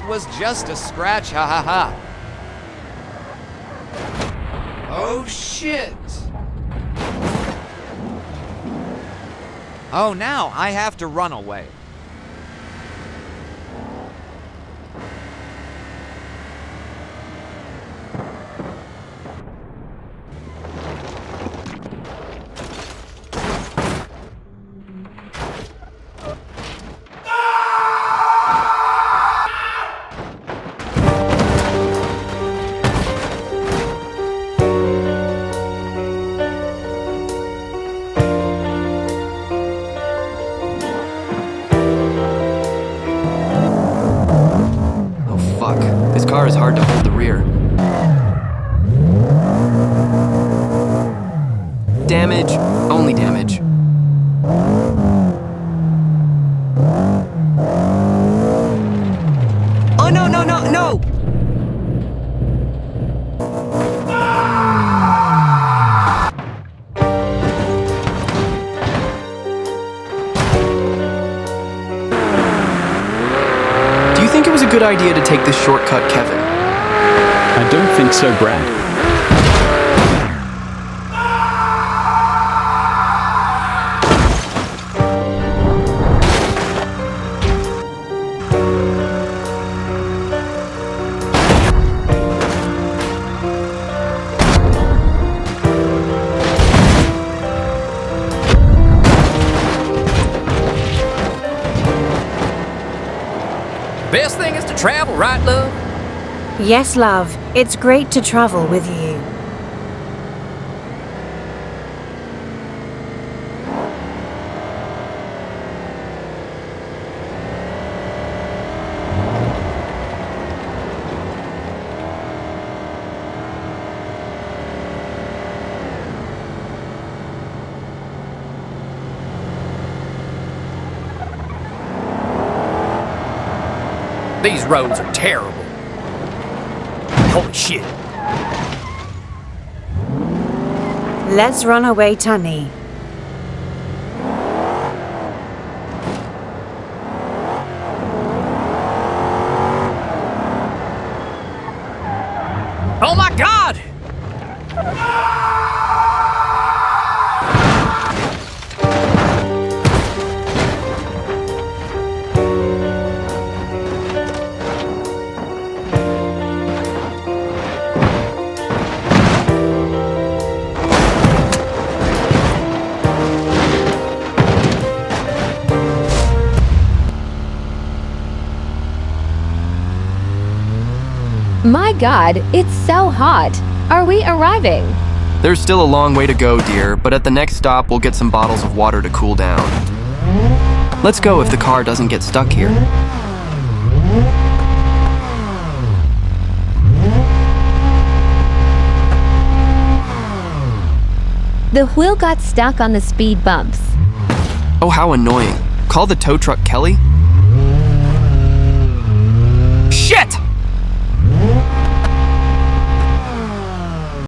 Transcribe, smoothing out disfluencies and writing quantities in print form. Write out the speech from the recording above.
It was just a scratch, ha ha ha. Oh shit! Oh, now I have to run away. This car is hard to hold the rear. Damage, only damage. Oh no, no, no, no! Do you think it was a good idea to take this shortcut, Kevin? I don't think so, Brad. Best thing is to travel, right, love? Yes, love. It's great to travel with you. These roads are terrible. Holy shit. Let's run away, Tunny. Oh my God! My God, it's so hot. Are we arriving? There's still a long way to go, dear, but at the next stop we'll get some bottles of water to cool down. Let's go if the car doesn't get stuck here. The wheel got stuck on the speed bumps. Oh, how annoying. Call the tow truck, Kelly. Shit!